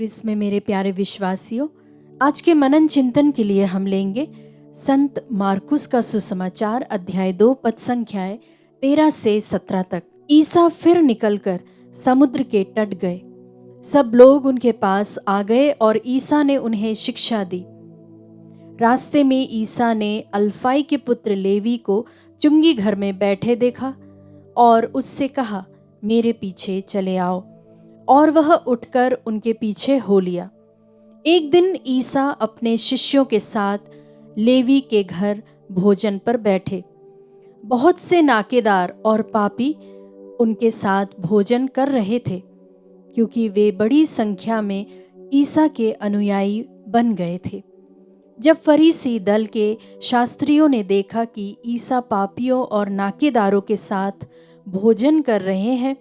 क्रिस्त में मेरे प्यारे विश्वासियों, आज के मनन चिंतन के लिए हम लेंगे संत मार्कुस का सुसमाचार अध्याय 2 पद संख्याएं 13 से 17 तक। ईसा फिर निकलकर समुद्र के तट गए। सब लोग उनके पास आ गए और ईसा ने उन्हें शिक्षा दी। रास्ते में ईसा ने अल्फाई के पुत्र लेवी को चुंगी घर में बैठे देखा और उससे कहा, मेरे पीछे चले आओ। और वह उठकर उनके पीछे हो लिया। एक दिन ईसा अपने शिष्यों के साथ लेवी के घर भोजन पर बैठे। बहुत से नाकेदार और पापी उनके साथ भोजन कर रहे थे, क्योंकि वे बड़ी संख्या में ईसा के अनुयायी बन गए थे। जब फरीसी दल के शास्त्रियों ने देखा कि ईसा पापियों और नाकेदारों के साथ भोजन कर रहे हैं,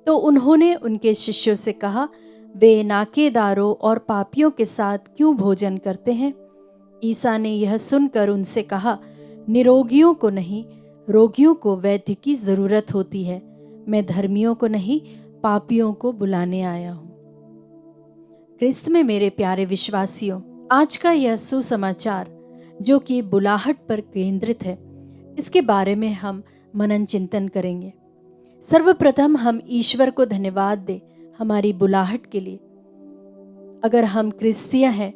तो उन्होंने उनके शिष्यों से कहा, वे नाकेदारों और पापियों के साथ क्यों भोजन करते हैं? ईसा ने यह सुनकर उनसे कहा, निरोगियों को नहीं, रोगियों को वैद्य की जरूरत होती है। मैं धर्मियों को नहीं, पापियों को बुलाने आया हूँ। क्रिस्त में मेरे प्यारे विश्वासियों, आज का यह सुसमाचार जो कि बुलाहट पर केंद्रित है, इसके बारे में हम मनन चिंतन करेंगे। सर्वप्रथम हम ईश्वर को धन्यवाद दें हमारी बुलाहट के लिए। अगर हम क्रिस्तीय हैं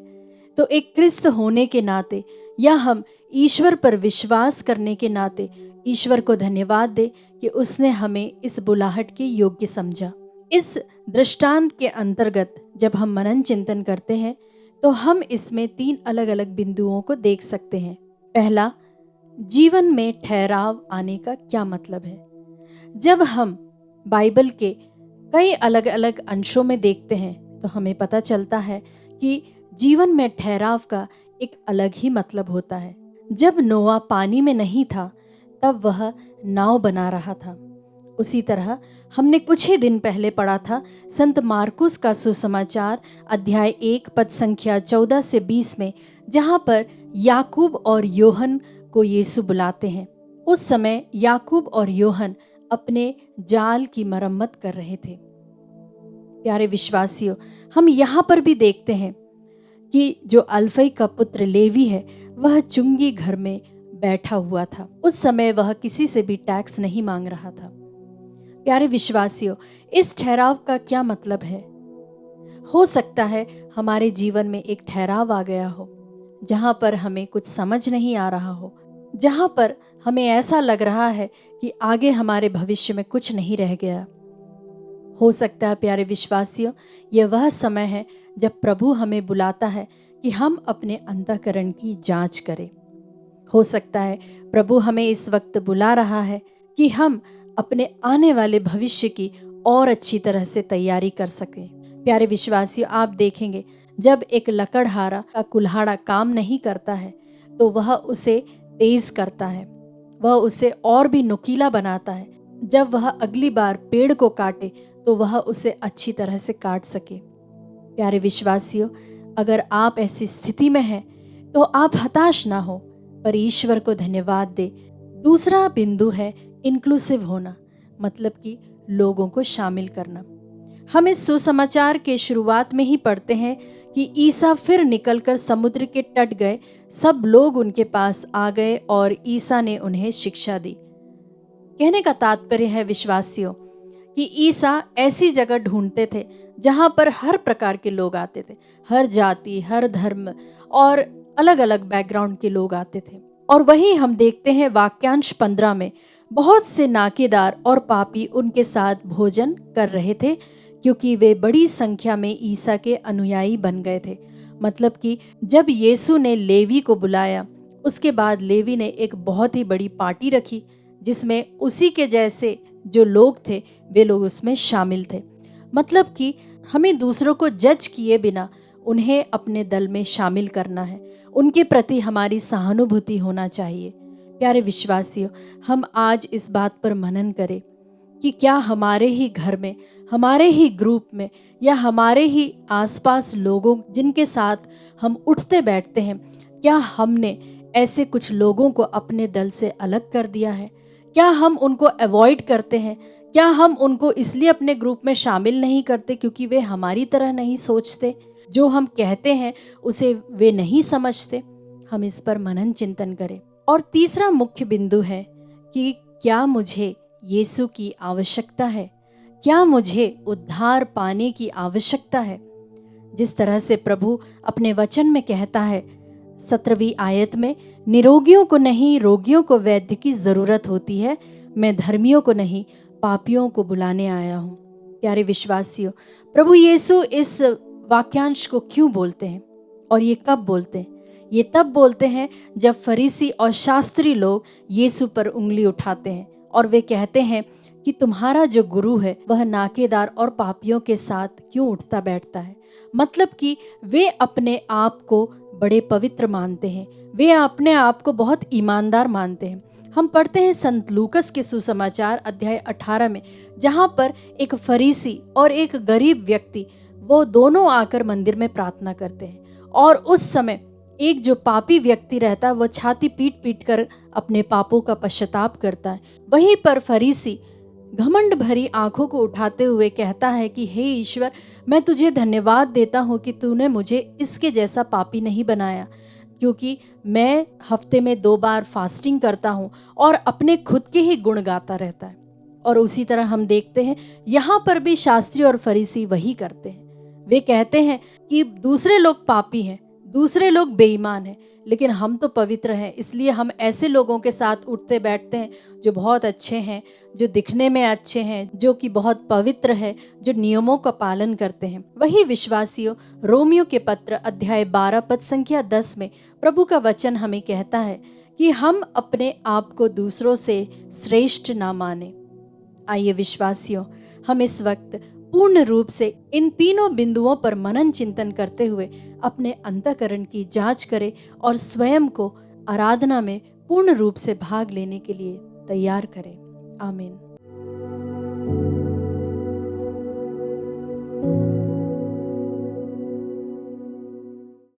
तो एक क्रिस्त होने के नाते या हम ईश्वर पर विश्वास करने के नाते ईश्वर को धन्यवाद दें कि उसने हमें इस बुलाहट के योग्य समझा। इस दृष्टांत के अंतर्गत जब हम मनन चिंतन करते हैं तो हम इसमें 3 अलग अलग बिंदुओं को देख सकते हैं। पहला, जीवन में ठहराव आने का क्या मतलब है। जब हम बाइबल के कई अलग अलग अंशों में देखते हैं तो हमें पता चलता है कि जीवन में ठहराव का एक अलग ही मतलब होता है। जब नोआ पानी में नहीं था तब वह नाव बना रहा था। उसी तरह हमने कुछ ही दिन पहले पढ़ा था संत मार्कुस का सुसमाचार अध्याय 1 पद संख्या 14 से 20 में, जहाँ पर याकूब और योहन को यीशु बुलाते हैं। उस समय याकूब और योहन अपने जाल की मरम्मत कर रहे थे। प्यारे विश्वासियों, हम यहाँ पर भी देखते हैं कि जो अल्फई का पुत्र लेवी है वह चुंगी घर में बैठा हुआ था। उस समय वह किसी से भी टैक्स नहीं मांग रहा था। प्यारे विश्वासियों, इस ठहराव का क्या मतलब है? हो सकता है हमारे जीवन में एक ठहराव आ गया हो जहाँ पर हमें कुछ समझ नहीं आ रहा हो, जहाँ पर हमें ऐसा लग रहा है कि आगे हमारे भविष्य में कुछ नहीं रह गया। हो सकता है प्यारे विश्वासियों, यह वह समय है जब प्रभु हमें बुलाता है कि हम अपने अंतःकरण की जांच करें। हो सकता है प्रभु हमें इस वक्त बुला रहा है कि हम अपने आने वाले भविष्य की और अच्छी तरह से तैयारी कर सकें। प्यारे विश्वासियों, आप देखेंगे जब एक लकड़हारा का कुल्हाड़ा काम नहीं करता है तो वह उसे तेज करता है, वह उसे और भी नुकीला बनाता है। जब वह अगली बार पेड़ को काटे तो वह उसे अच्छी तरह से काट सके। प्यारे विश्वासियों, अगर आप ऐसी स्थिति में हैं तो आप हताश ना हो, पर ईश्वर को धन्यवाद दे। दूसरा बिंदु है इंक्लूसिव होना, मतलब कि लोगों को शामिल करना। हम इस सुसमाचार के शुरुआत में ही पढ़ते हैं कि ईसा फिर निकलकर समुद्र के तट गए। सब लोग उनके पास आ गए और ईसा ने उन्हें शिक्षा दी। कहने का तात्पर्य है विश्वासियों कि ईसा ऐसी जगह ढूंढते थे जहां पर हर प्रकार के लोग आते थे, हर जाति, हर धर्म और अलग अलग बैकग्राउंड के लोग आते थे। और वही हम देखते हैं वाक्यांश 15 में, बहुत से नाकेदार और पापी उनके साथ भोजन कर रहे थे, क्योंकि वे बड़ी संख्या में ईसा के अनुयायी बन गए थे। मतलब कि जब यीशु ने लेवी को बुलाया, उसके बाद लेवी ने एक बहुत ही बड़ी पार्टी रखी जिसमें उसी के जैसे जो लोग थे वे लोग उसमें शामिल थे। मतलब कि हमें दूसरों को जज किए बिना उन्हें अपने दल में शामिल करना है, उनके प्रति हमारी सहानुभूति होना चाहिए। प्यारे विश्वासियों, हम आज इस बात पर मनन करें कि क्या हमारे ही घर में, हमारे ही ग्रुप में या हमारे ही आसपास लोगों जिनके साथ हम उठते बैठते हैं, क्या हमने ऐसे कुछ लोगों को अपने दल से अलग कर दिया है? क्या हम उनको अवॉइड करते हैं? क्या हम उनको इसलिए अपने ग्रुप में शामिल नहीं करते क्योंकि वे हमारी तरह नहीं सोचते? जो हम कहते हैं उसे वे नहीं समझते। हम इस पर मनन चिंतन करें। और तीसरा मुख्य बिंदु है कि क्या मुझे यीशु की आवश्यकता है, क्या मुझे उद्धार पाने की आवश्यकता है। जिस तरह से प्रभु अपने वचन में कहता है 17वीं आयत में, निरोगियों को नहीं रोगियों को वैद्य की जरूरत होती है, मैं धर्मियों को नहीं पापियों को बुलाने आया हूँ। प्यारे विश्वासियों, प्रभु यीशु इस वाक्यांश को क्यों बोलते हैं और ये कब बोलते हैं? ये तब बोलते हैं जब फरीसी और शास्त्री लोग यीशु पर उंगली उठाते हैं और वे कहते हैं कि तुम्हारा जो गुरु है वह नाकेदार और पापियों के साथ क्यों उठता बैठता है। मतलब कि वे अपने आप को बड़े पवित्र मानते हैं, वे अपने आप को बहुत ईमानदार मानते हैं। हम पढ़ते हैं संत लूकस के सुसमाचार अध्याय 18 में, जहाँ पर एक फरीसी और एक गरीब व्यक्ति वो दोनों आकर मंदिर में प्रार्थना करते हैं। और उस समय एक जो पापी व्यक्ति रहता है वो छाती पीट पीट कर अपने पापों का पश्चाताप करता है। वहीं पर फरीसी घमंड भरी आंखों को उठाते हुए कहता है कि हे ईश्वर, मैं तुझे धन्यवाद देता हूँ कि तूने मुझे इसके जैसा पापी नहीं बनाया, क्योंकि मैं हफ्ते में 2 बार फास्टिंग करता हूँ और अपने खुद के ही गुण गाता रहता है। और उसी तरह हम देखते हैं यहाँ पर भी शास्त्री और फरीसी वही करते हैं। वे कहते हैं कि दूसरे लोग पापी हैं, दूसरे लोग बेईमान हैं, लेकिन हम तो पवित्र हैं, इसलिए हम ऐसे लोगों के साथ उठते बैठते हैं जो बहुत अच्छे हैं, जो दिखने में अच्छे हैं, जो कि बहुत पवित्र है, जो नियमों का पालन करते हैं। वही विश्वासियों, रोमियो के पत्र अध्याय 12 पद संख्या 10 में प्रभु का वचन हमें कहता है कि हम अपने आप को दूसरों से श्रेष्ठ ना माने। आइए विश्वासियों, हम इस वक्त पूर्ण रूप से इन तीनों बिंदुओं पर मनन चिंतन करते हुए अपने अंतःकरण की जांच करें और स्वयं को आराधना में पूर्ण रूप से भाग लेने के लिए तैयार करें। आमीन।